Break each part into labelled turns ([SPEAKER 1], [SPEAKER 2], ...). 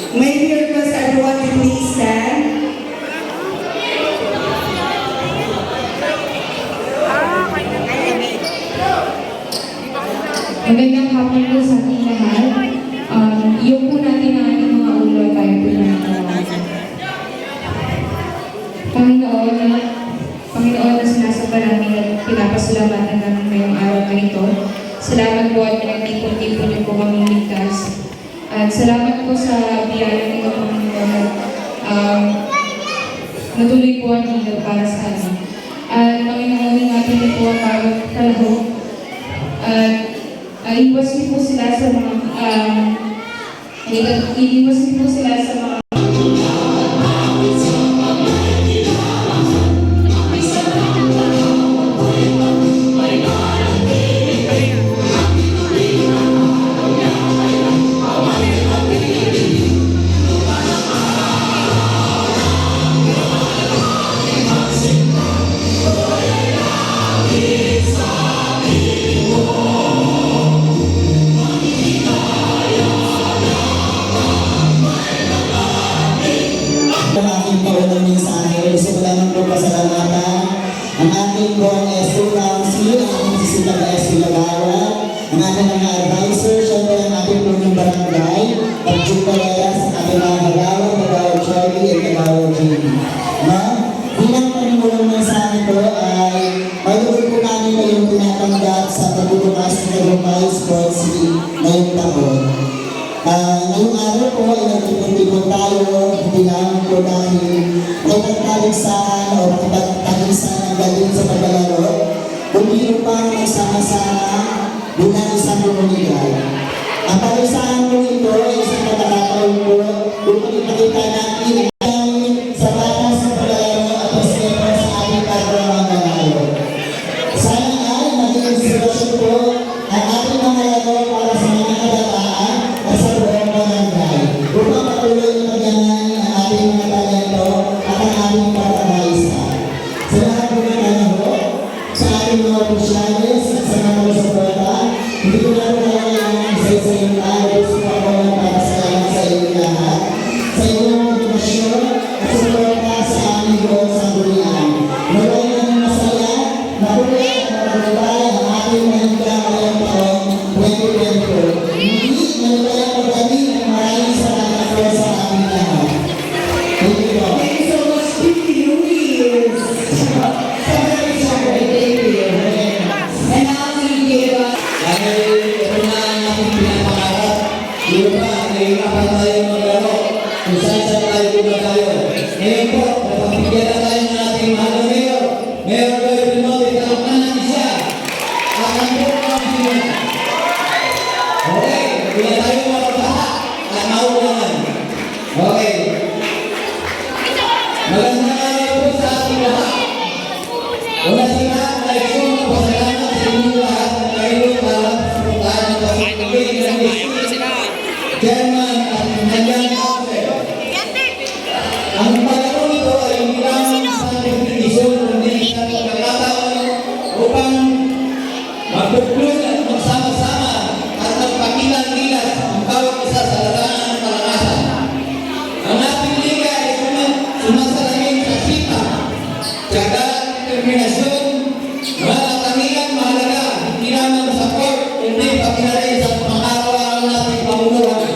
[SPEAKER 1] May we request everyone to please stand.
[SPEAKER 2] Magandang hapon po sa ating lahat. Iyo po natin ang ating mga ulo at tayo po natin. Panginoon na sinasamba namin at pinapasalamatan namin ngayong araw na ito. Salamat po at pinagtipon-tipon niyo po kami ligtas. At salamat po sa biyaya nito, Panginoon. Natuloy po ang ilaw para sa amin. At Panginoon, natin niyo po ang bawat kalahok. At iwas niyo po sila sa mga iwas niyo po sila sa mga
[SPEAKER 3] ang ating buong SO Council, ang ating sisitang SO Lagawa, ang ating mga advisor, syempre ang ating punong barangay, Pag-Jung Paleras, ang ating mga Tagawa, Tagawa Charlie, at Tagawa Jamie. Bilang panimulong ng sa ito ay maluloy po namin ngayong tinatanggap sa pagbubukas ng Tagumpay Sports League ngayong taon. Ngayong araw po ay nagtipon-tipon tayo, hindi lang po dahil nakipagtaligsahan o nakipagtaligsahan ang galing sa paglalaro, kundi upang magsama-sama bilang isang komunidad. Ang paligsahan po ito ay isang pagkakataon po upang ipakita natin ang sa batas ng paglalaro at respeto sa ating kapwa mga laro. Sana ay maging inspirasyon po ang ating mga laro para sa mga kabataan at sa buong barangay upang patuloy na magyanan ang ating mga talento at ang ating pagkakaisa. Sa lahat po ng laro, sa ating mga opisyalis at sa mga suporta, hindi ko na po kailangan isa-isa yung ayos po ako para sa inyo lahat, sa inyong motivasyon at suporta sa aming buong sanggunian. Naway ng masaya, mabuhay at matagubay ang ating maniglang ngayong taong 2024. Hindi maniglang pagdating at maraming salamat po sa aming lahat. Thank you po.
[SPEAKER 1] Thank you so much, 50 years. And now we give us
[SPEAKER 3] Dahil ito na ang ating pinapangarap, di ba, nahihirapan tayo maglaro, kung saan tayo diba tayo. Ngayon po, napapigyan na tayo ng ating mahal na mayor. Mayor Joy Pinoy, kalakman natin siya. At ang buong council niya. Okay, hindi na tayo mapagpaha at maulangan. Okay. Magandang araw po sa ating lahat. Una sa lahat, nais kong magpasalamat sa inyong lahat na kayo para suportahan ang pagpapagay ng Chairman at kanyang council. Ang palaro nito ay hindi lamang sa definition kundi sa pagkakataon upang magpuplun at magsama-sama at magpakilang-kilas ang bawat isa sa larangan ng kalakasan. Ang ating liga ay sumasalamin sa sita, tiyaga, determinasyon, mga katangian mahalaga, hindi lamang sa court, kundi pakinalay sa pang-araw-araw nating pamumuhay.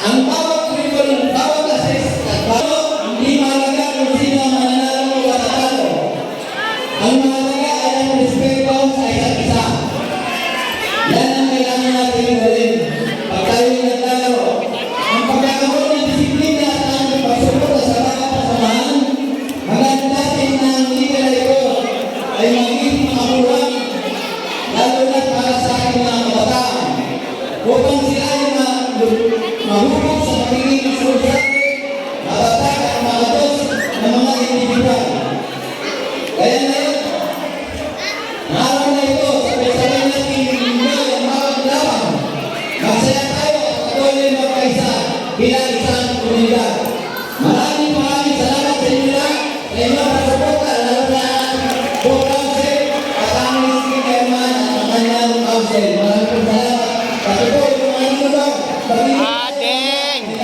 [SPEAKER 3] Ang bawat tribunal, bawat assist, at bawat hindi mahalaga kung sino ang mananalo o matatalo. Ang mahalaga ay ang respeto sa isa't isa. Yan ang kailangan natin gawin. Pag tayo naglalaro, ang pagkakaroon ng disiplina at ang pagsuporta sa bawat kasamahan, maganda natin na ang liga na ito ay maging makamulang, lalo na para sa ating mga kabataan, upang sila ay mahubog sa pagiging estudyante, matatag at makatos ng mga individual. Kaya na yun, araw na ito, sabay-sabay natin hindi ang bawat laban. Magsaya tayo at patuloy magkaisa bilang isang komunidad. Maraming salamat sa inyo lahat, sa inyong pagsuporta, lalo na buong council at aming chairman at ang kanyang council. Maraming salamat. Kasi po, yung mga nanonood,
[SPEAKER 4] Ading!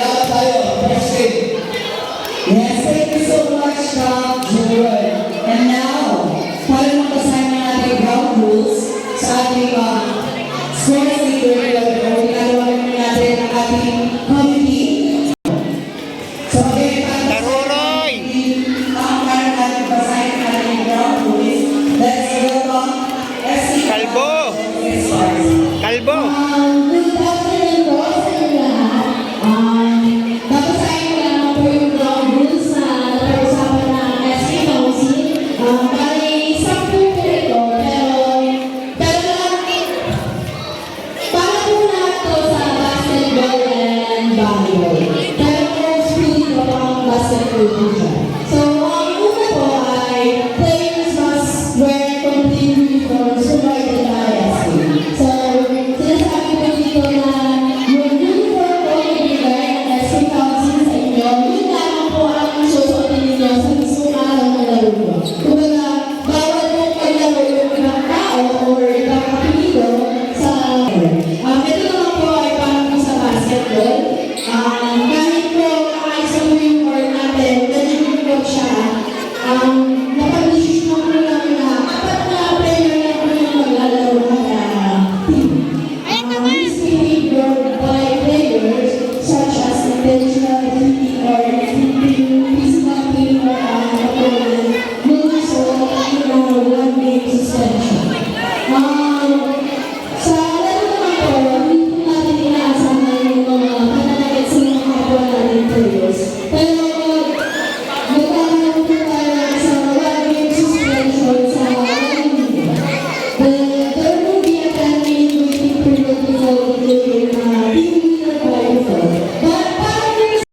[SPEAKER 1] volleyball. Tayo po, speed na pang basketball.